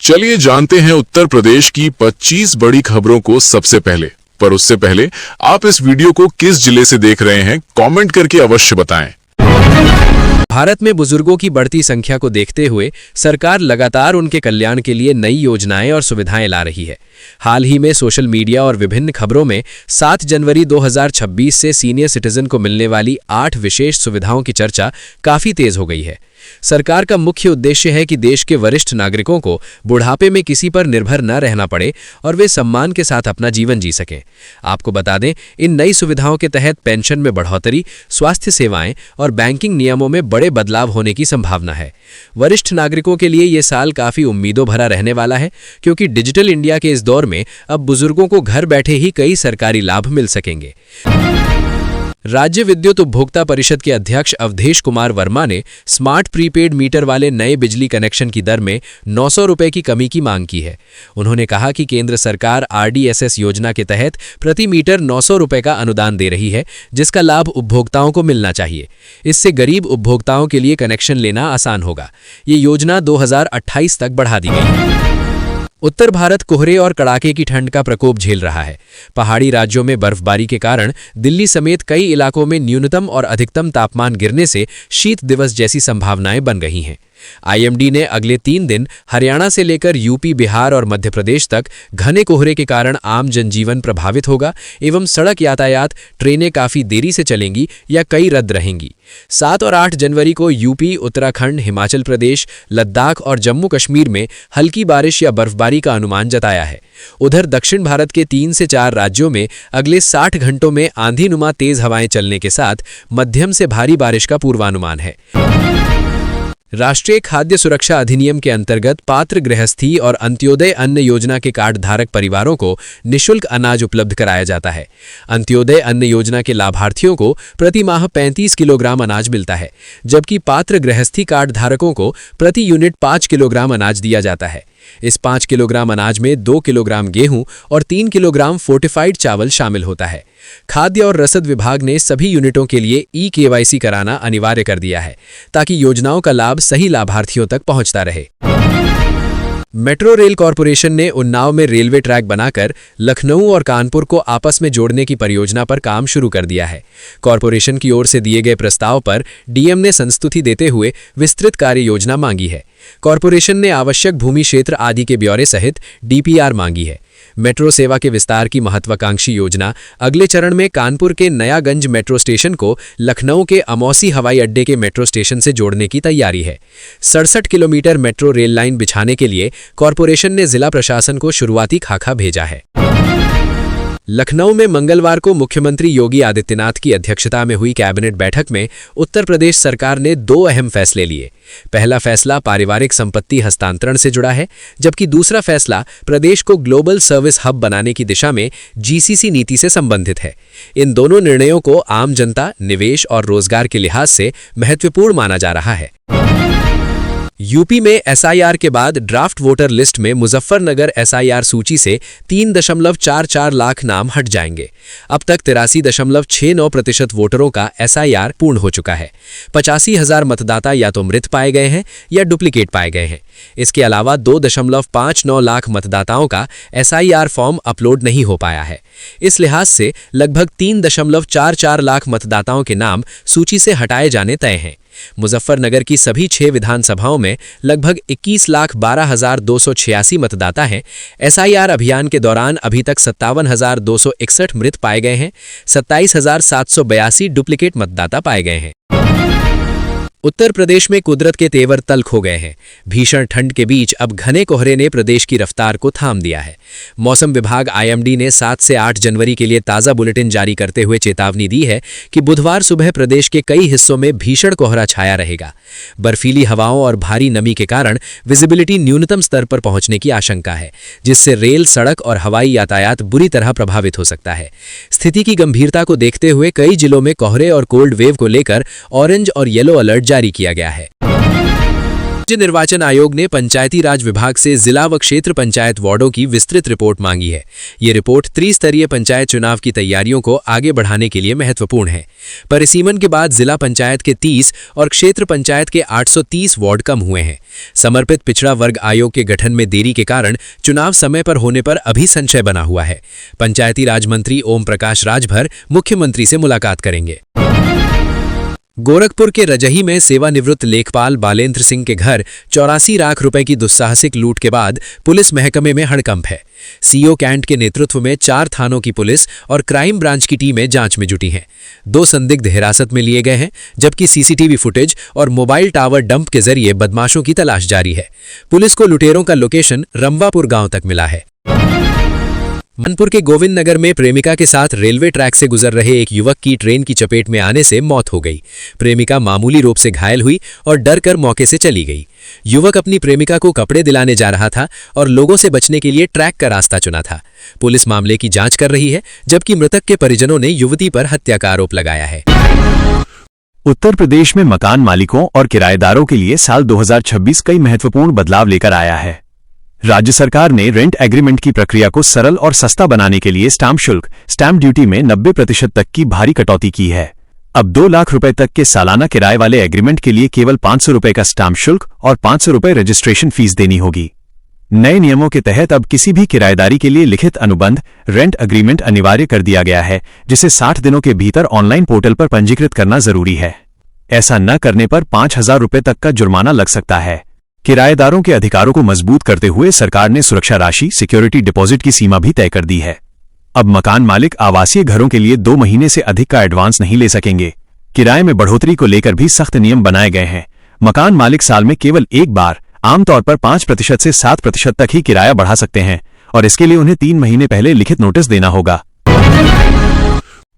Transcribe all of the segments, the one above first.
चलिए जानते हैं उत्तर प्रदेश की 25 बड़ी खबरों को सबसे पहले। पर उससे पहले आप इस वीडियो को किस जिले से देख रहे हैं, कमेंट करके अवश्य बताएं। भारत में बुजुर्गों की बढ़ती संख्या को देखते हुए सरकार लगातार उनके कल्याण के लिए नई योजनाएं और सुविधाएं ला रही है। हाल ही में सोशल मीडिया और विभिन्न खबरों में 7 जनवरी 2026 से सीनियर सिटीजन को मिलने वाली 8 विशेष सुविधाओं की चर्चा काफी तेज हो गई है। सरकार का मुख्य उद्देश्य है कि देश के वरिष्ठ नागरिकों को बुढ़ापे में किसी पर निर्भर न रहना पड़े और वे सम्मान के साथ अपना जीवन जी सकें। आपको बता दें, इन नई सुविधाओं के तहत पेंशन में बढ़ोतरी, स्वास्थ्य सेवाएं और बैंकिंग नियमों में बड़े बदलाव होने की संभावना है। वरिष्ठ नागरिकों के लिए ये साल काफी उम्मीदों भरा रहने वाला है, क्योंकि डिजिटल इंडिया के इस दौर में अब बुजुर्गों को घर बैठे ही कई सरकारी लाभ मिल सकेंगे। राज्य विद्युत उपभोक्ता परिषद के अध्यक्ष अवधेश कुमार वर्मा ने स्मार्ट प्रीपेड मीटर वाले नए बिजली कनेक्शन की दर में 900 रुपये की कमी की मांग की है। उन्होंने कहा कि केंद्र सरकार RDSS योजना के तहत प्रति मीटर 900 रुपये का अनुदान दे रही है, जिसका लाभ उपभोक्ताओं को मिलना चाहिए। इससे गरीब उपभोक्ताओं के लिए कनेक्शन लेना आसान होगा। ये योजना 2028 तक बढ़ा दी गई है। उत्तर भारत कोहरे और कड़ाके की ठंड का प्रकोप झेल रहा है। पहाड़ी राज्यों में बर्फबारी के कारण दिल्ली समेत कई इलाकों में न्यूनतम और अधिकतम तापमान गिरने से शीत दिवस जैसी संभावनाएं बन गई हैं। IMD ने अगले 3 दिन हरियाणा से लेकर यूपी, बिहार और मध्य प्रदेश तक घने कोहरे के कारण आम जनजीवन प्रभावित होगा एवं सड़क यातायात, ट्रेनें काफी देरी से चलेंगी या कई रद्द रहेंगी। 7 और 8 जनवरी को यूपी, उत्तराखंड, हिमाचल प्रदेश, लद्दाख और जम्मू कश्मीर में हल्की बारिश या बर्फबारी का अनुमान जताया है। उधर दक्षिण भारत के 3 से 4 राज्यों में अगले 60 घंटों में आंधी-नुमा तेज हवाएं चलने के साथ मध्यम से भारी बारिश का पूर्वानुमान है। राष्ट्रीय खाद्य सुरक्षा अधिनियम के अंतर्गत पात्र गृहस्थी और अंत्योदय अन्न योजना के कार्ड धारक परिवारों को निःशुल्क अनाज उपलब्ध कराया जाता है। अंत्योदय अन्न योजना के लाभार्थियों को प्रति माह 35 किलोग्राम अनाज मिलता है, जबकि पात्र गृहस्थी कार्ड धारकों को प्रति यूनिट 5 किलोग्राम अनाज दिया जाता है। इस 5 किलोग्राम अनाज में 2 किलोग्राम गेहूं और 3 किलोग्राम फोर्टिफाइड चावल शामिल होता है। खाद्य और रसद विभाग ने सभी यूनिटों के लिए KYC कराना अनिवार्य कर दिया है, ताकि योजनाओं का लाभ सही लाभार्थियों तक पहुंचता रहे। मेट्रो रेल कॉरपोरेशन ने उन्नाव में रेलवे ट्रैक बनाकर लखनऊ और कानपुर को आपस में जोड़ने की परियोजना पर काम शुरू कर दिया है। कॉरपोरेशन की ओर से दिए गए प्रस्ताव पर DM ने संस्तुति देते हुए विस्तृत कार्य योजना मांगी है। कॉरपोरेशन ने आवश्यक भूमि क्षेत्र आदि के ब्यौरे सहित DPR मांगी है। मेट्रो सेवा के विस्तार की महत्वाकांक्षी योजना अगले चरण में कानपुर के नयागंज मेट्रो स्टेशन को लखनऊ के अमौसी हवाई अड्डे के मेट्रो स्टेशन से जोड़ने की तैयारी है। 67 किलोमीटर मेट्रो रेल लाइन बिछाने के लिए कॉरपोरेशन ने जिला प्रशासन को शुरुआती खाका भेजा है। लखनऊ में मंगलवार को मुख्यमंत्री योगी आदित्यनाथ की अध्यक्षता में हुई कैबिनेट बैठक में उत्तर प्रदेश सरकार ने 2 अहम फैसले लिए। पहला फैसला पारिवारिक संपत्ति हस्तांतरण से जुड़ा है, जबकि दूसरा फैसला प्रदेश को ग्लोबल सर्विस हब बनाने की दिशा में GCC नीति से संबंधित है। इन दोनों निर्णयों को आम जनता, निवेश और रोजगार के लिहाज से महत्वपूर्ण माना जा रहा है। यूपी में SIR के बाद ड्राफ्ट वोटर लिस्ट में मुजफ्फरनगर SIR सूची से 3.44 लाख नाम हट जाएंगे। अब तक 83.69% वोटरों का SIR पूर्ण हो चुका है। 85,000 मतदाता या तो मृत पाए गए हैं या डुप्लीकेट पाए गए हैं। इसके अलावा 2.59 लाख मतदाताओं का SIR फॉर्म अपलोड नहीं हो पाया है। इस लिहाज से लगभग 3.44 लाख मतदाताओं के नाम सूची से हटाए जाने तय हैं। मुजफ्फरनगर की सभी 6 विधानसभाओं में लगभग 21,12,286 मतदाता हैं। SIR अभियान के दौरान अभी तक 57,261 मृत पाए गए हैं। 27,782 डुप्लीकेट मतदाता पाए गए हैं। उत्तर प्रदेश में कुदरत के तेवर तल्ख हो गए हैं। भीषण ठंड के बीच अब घने कोहरे ने प्रदेश की रफ्तार को थाम दिया है। मौसम विभाग IMD ने 7 से 8 जनवरी के लिए ताज़ा बुलेटिन जारी करते हुए चेतावनी दी है कि बुधवार सुबह प्रदेश के कई हिस्सों में भीषण कोहरा छाया रहेगा। बर्फीली हवाओं और भारी नमी के कारण विजिबिलिटी न्यूनतम स्तर पर पहुंचने की आशंका है, जिससे रेल, सड़क और हवाई यातायात बुरी तरह प्रभावित हो सकता है। स्थिति की गंभीरता को देखते हुए कई जिलों में कोहरे और कोल्ड वेव को लेकर ऑरेंज और येलो अलर्ट जारी किया गया है। राज्य निर्वाचन आयोग ने पंचायती राज विभाग से जिला व क्षेत्र पंचायत वार्डों की विस्तृत रिपोर्ट मांगी है। ये रिपोर्ट त्रिस्तरीय पंचायत चुनाव की तैयारियों को आगे बढ़ाने के लिए महत्वपूर्ण है। परिसीमन के बाद जिला पंचायत के 30 और क्षेत्र पंचायत के 830 वार्ड कम हुए हैं। समर्पित पिछड़ा वर्ग आयोग के गठन में देरी के कारण चुनाव समय पर होने पर अभी संशय बना हुआ है। पंचायती राज मंत्री ओम प्रकाश राजभर मुख्यमंत्री से मुलाकात करेंगे। गोरखपुर के रजही में सेवानिवृत्त लेखपाल बालेंद्र सिंह के घर 84 लाख रुपए की दुस्साहसिक लूट के बाद पुलिस महकमे में हड़कंप है। सीओ कैंट के नेतृत्व में 4 थानों की पुलिस और क्राइम ब्रांच की टीमें जांच में जुटी हैं। 2 संदिग्ध हिरासत में लिए गए हैं, जबकि सीसीटीवी फुटेज और मोबाइल टावर डंप के जरिए बदमाशों की तलाश जारी है। पुलिस को लुटेरों का लोकेशन रंवापुर गांव तक मिला है। मनपुर के गोविंद नगर में प्रेमिका के साथ रेलवे ट्रैक से गुजर रहे एक युवक की ट्रेन की चपेट में आने से मौत हो गई। प्रेमिका मामूली रूप से घायल हुई और डर कर मौके से चली गई। युवक अपनी प्रेमिका को कपड़े दिलाने जा रहा था और लोगों से बचने के लिए ट्रैक का रास्ता चुना था। पुलिस मामले की जांच कर रही है, जबकि मृतक के परिजनों ने युवती पर हत्या का आरोप लगाया है। उत्तर प्रदेश में मकान मालिकों और किराएदारों के लिए साल 2026 कई महत्वपूर्ण बदलाव लेकर आया है। राज्य सरकार ने रेंट एग्रीमेंट की प्रक्रिया को सरल और सस्ता बनाने के लिए स्टाम्प शुल्क, स्टैंप ड्यूटी में 90% तक की भारी कटौती की है। अब 2 लाख रुपए तक के सालाना किराए वाले एग्रीमेंट के लिए केवल 500 रुपए का स्टाम्प शुल्क और 500 रुपए रजिस्ट्रेशन फीस देनी होगी। नए नियमों के तहत अब किसी भी किराएदारी के लिए लिखित अनुबंध रेंट एग्रीमेंट अनिवार्य कर दिया गया है, जिसे 60 दिनों के भीतर ऑनलाइन पोर्टल पर पंजीकृत करना जरूरी है। ऐसा न करने पर 5,000 रुपए तक का जुर्माना लग सकता है। किराएदारों के अधिकारों को मजबूत करते हुए सरकार ने सुरक्षा राशि सिक्योरिटी डिपॉजिट की सीमा भी तय कर दी है। अब मकान मालिक आवासीय घरों के लिए 2 महीने से अधिक का एडवांस नहीं ले सकेंगे। किराए में बढ़ोतरी को लेकर भी सख्त नियम बनाए गए हैं। मकान मालिक साल में केवल एक बार, आमतौर पर 5% से 7% तक ही किराया बढ़ा सकते हैं और इसके लिए उन्हें 3 महीने पहले लिखित नोटिस देना होगा।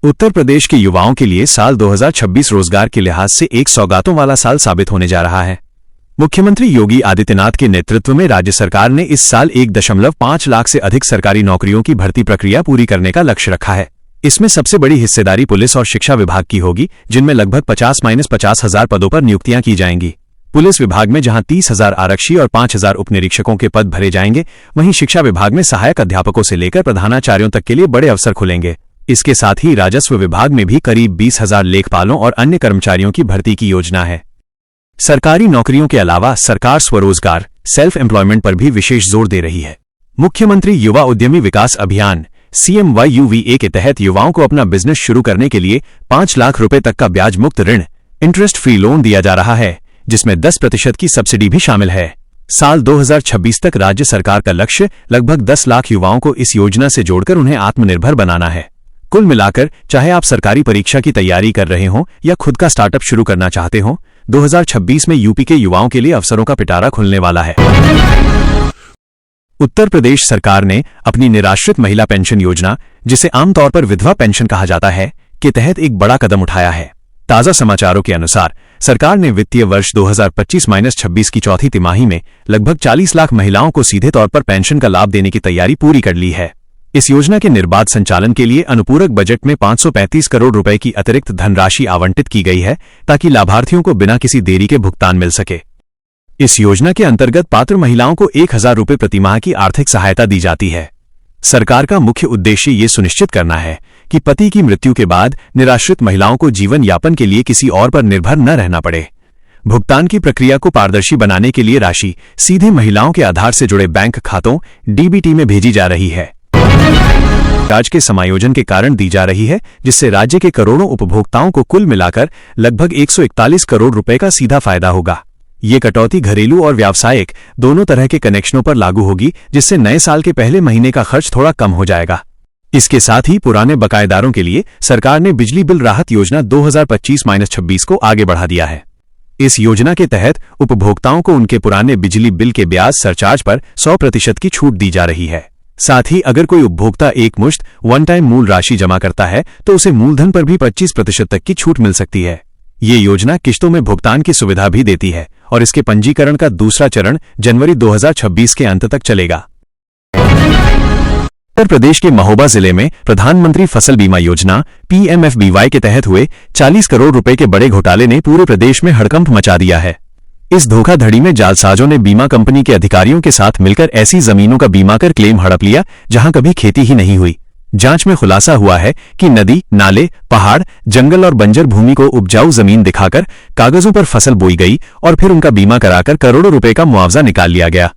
उत्तर प्रदेश के युवाओं के लिए साल 2026 रोजगार के लिहाज से एक सौगातों वाला साल साबित होने जा रहा है। मुख्यमंत्री योगी आदित्यनाथ के नेतृत्व में राज्य सरकार ने इस साल 1.5 लाख से अधिक सरकारी नौकरियों की भर्ती प्रक्रिया पूरी करने का लक्ष्य रखा है। इसमें सबसे बड़ी हिस्सेदारी पुलिस और शिक्षा विभाग की होगी, जिनमें लगभग 50 हजार पदों पर नियुक्तियां की जाएंगी। पुलिस विभाग में जहां 30,000 आरक्षी और 5,000 उपनिरीक्षकों के पद भरे जाएंगे, वहीं शिक्षा विभाग में सहायक अध्यापकों से लेकर प्रधानाचार्यों तक के लिए बड़े अवसर खुलेंगे। इसके साथ ही राजस्व विभाग में भी करीब 20,000 लेखपालों और अन्य कर्मचारियों की भर्ती की योजना है। सरकारी नौकरियों के अलावा सरकार स्वरोजगार सेल्फ एम्प्लॉयमेंट पर भी विशेष जोर दे रही है। मुख्यमंत्री युवा उद्यमी विकास अभियान CMYUVA के तहत युवाओं को अपना बिजनेस शुरू करने के लिए 5 लाख रुपए तक का ब्याज मुक्त ऋण इंटरेस्ट फ्री लोन दिया जा रहा है, जिसमें 10% की सब्सिडी भी शामिल है। साल 2026 तक राज्य सरकार का लक्ष्य लगभग 10 लाख युवाओं को इस योजना से जोड़कर उन्हें आत्मनिर्भर बनाना है। कुल मिलाकर चाहे आप सरकारी परीक्षा की तैयारी कर रहे हों या खुद का स्टार्टअप शुरू करना चाहते हों, 2026 में यूपी के युवाओं के लिए अवसरों का पिटारा खुलने वाला है। उत्तर प्रदेश सरकार ने अपनी निराश्रित महिला पेंशन योजना, जिसे आमतौर पर विधवा पेंशन कहा जाता है, के तहत एक बड़ा कदम उठाया है। ताजा समाचारों के अनुसार सरकार ने वित्तीय वर्ष 2025-26 की चौथी तिमाही में लगभग 40 लाख महिलाओं को सीधे तौर पर पेंशन का लाभ देने की तैयारी पूरी कर ली है। इस योजना के निर्बाध संचालन के लिए अनुपूरक बजट में 535 करोड़ रुपए की अतिरिक्त धनराशि आवंटित की गई है, ताकि लाभार्थियों को बिना किसी देरी के भुगतान मिल सके। इस योजना के अंतर्गत पात्र महिलाओं को 1,000 रुपए प्रतिमाह की आर्थिक सहायता दी जाती है। सरकार का मुख्य उद्देश्य ये सुनिश्चित करना है कि पति की मृत्यु के बाद निराश्रित महिलाओं को जीवन यापन के लिए किसी और पर निर्भर न रहना पड़े। भुगतान की प्रक्रिया को पारदर्शी बनाने के लिए राशि सीधे महिलाओं के आधार से जुड़े बैंक खातों DBT में भेजी जा रही है। ब्याज के समायोजन के कारण दी जा रही है, जिससे राज्य के करोड़ों उपभोक्ताओं को कुल मिलाकर लगभग 141 करोड़ रुपए का सीधा फायदा होगा। ये कटौती घरेलू और व्यावसायिक दोनों तरह के कनेक्शनों पर लागू होगी, जिससे नए साल के पहले महीने का खर्च थोड़ा कम हो जाएगा। इसके साथ ही पुराने बकायेदारों के लिए सरकार ने बिजली बिल राहत योजना 2025-26 को आगे बढ़ा दिया है। इस योजना के तहत उपभोक्ताओं को उनके पुराने बिजली बिल के ब्याज सरचार्ज पर 100% की छूट दी जा रही है। साथ ही अगर कोई उपभोक्ता एकमुश्त वन टाइम मूल राशि जमा करता है, तो उसे मूलधन पर भी 25% तक की छूट मिल सकती है। ये योजना किश्तों में भुगतान की सुविधा भी देती है और इसके पंजीकरण का दूसरा चरण जनवरी 2026 के अंत तक चलेगा। उत्तर प्रदेश के महोबा जिले में प्रधानमंत्री फसल बीमा योजना PMFBY के तहत हुए 40 करोड़ रुपए के बड़े घोटाले ने पूरे प्रदेश में हड़कंप मचा दिया है। इस धोखाधड़ी में जालसाजों ने बीमा कंपनी के अधिकारियों के साथ मिलकर ऐसी जमीनों का बीमा कर क्लेम हड़प लिया जहां कभी खेती ही नहीं हुई। जांच में खुलासा हुआ है कि नदी, नाले, पहाड़, जंगल और बंजर भूमि को उपजाऊ जमीन दिखाकर कागजों पर फसल बोई गई और फिर उनका बीमा कराकर करोड़ों रुपए का मुआवजा निकाल लिया गया।